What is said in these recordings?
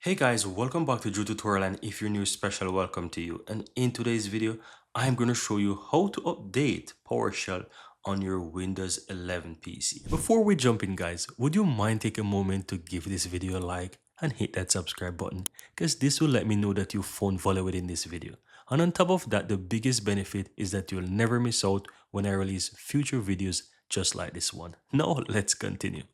Hey guys, welcome back to Drew Tutorial, and if you're new, special welcome to you. And in today's video, I'm going to show you how to update PowerShell on your Windows 11 PC. Before we jump in guys, would you mind take a moment to give this video a like and hit that subscribe button, because this will let me know that you found value within this video. And on top of that, the biggest benefit is that you'll never miss out when I release future videos just like this one. Now let's continue.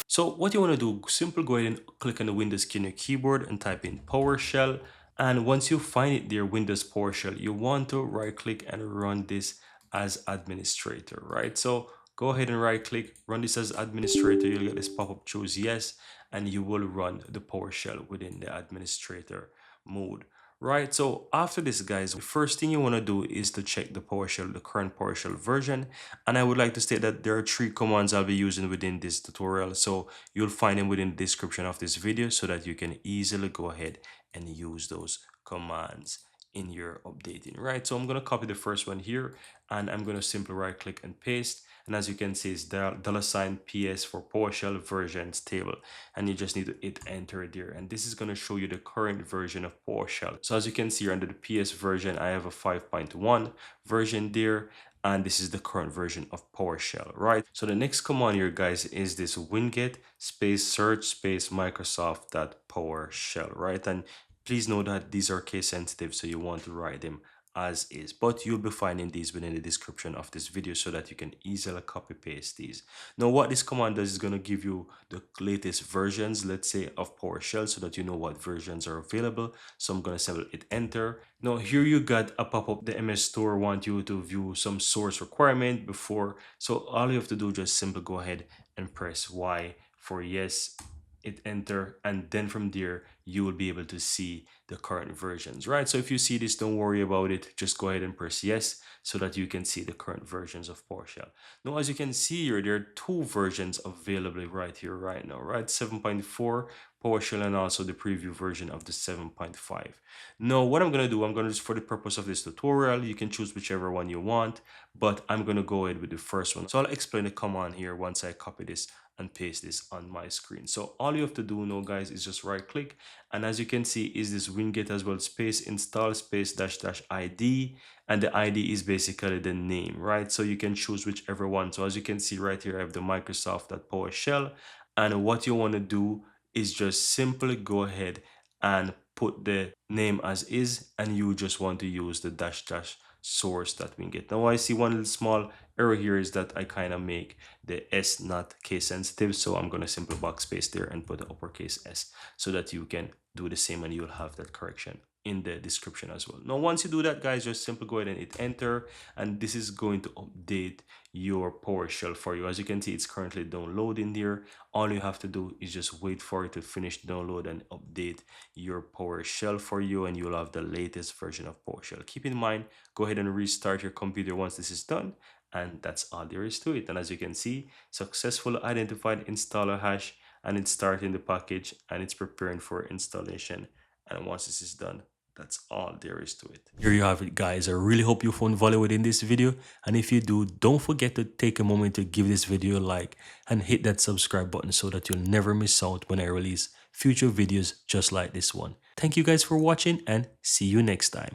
So what you want to do, simply go ahead and click on the Windows key on your keyboard and type in PowerShell. And once you find it there, Windows PowerShell, you want to right click and run this as administrator, right? So go ahead and right click, run this as administrator. You'll get this pop-up, choose yes, and you will run the PowerShell within the administrator mode. Right, so after this guys, the first thing you want to do is to check the PowerShell, the current PowerShell version. And I would like to state that there are 3 commands I'll be using within this tutorial, so you'll find them within the description of this video so that you can easily go ahead and use those commands in your updating. Right, so I'm going to copy the first one here, and I'm going to simply right click and paste. And as you can see, it's $PS for PowerShell versions table, and you just need to hit enter there, and this is going to show you the current version of PowerShell. So as you can see under the PS version, I have a 5.1 version there, and this is the current version of PowerShell, right? So the next command here guys is this winget space search space Microsoft.PowerShell, right? And please know that these are case sensitive, so you want to write them as is, but you'll be finding these within the description of this video so that you can easily copy paste these. Now what this command does is going to give you the latest versions, let's say, of PowerShell, so that you know what versions are available. So I'm going to simply hit enter. Now here you got a pop-up, the MS Store want you to view some source requirement before, so all you have to do, just simply go ahead and press Y for yes, hit enter, and then from there you will be able to see the current versions, right? So if you see this, don't worry about it, just go ahead and press yes so that you can see the current versions of PowerShell. Now as you can see here, there are 2 versions available right here right now, right? 7.4 PowerShell and also the preview version of the 7.5. Now what I'm going to do, I'm going to just, for the purpose of this tutorial, you can choose whichever one you want, but I'm going to go ahead with the first one. So I'll explain the command here once I copy this and paste this on my screen. So all you have to do now guys is just right click, and as you can see is this winget as well, space install space -- id, and the id is basically the name, right? So you can choose whichever one. So as you can see right here, I have the Microsoft.PowerShell, and what you want to do is just simply go ahead and put the name as is, and you just want to use the -- source.winget. Now I see one little small error here is that I kind of make the S not case sensitive, so I'm going to simply backspace there and put the uppercase S so that you can do the same and you'll have that correction in the description as well. Now once you do that guys, just simply go ahead and hit enter, and this is going to update your PowerShell for you. As you can see, it's currently downloading there. All you have to do is just wait for it to finish download and update your PowerShell for you, and you'll have the latest version of PowerShell. Keep in mind, go ahead and restart your computer once this is done, and that's all there is to it. And as you can see, successfully identified installer hash, and it's starting the package and it's preparing for installation. And once this is done, that's all there is to it. Here you have it guys. I really hope you found value within this video, and if you do, don't forget to take a moment to give this video a like and hit that subscribe button so that you'll never miss out when I release future videos just like this one. Thank you guys for watching, and see you next time.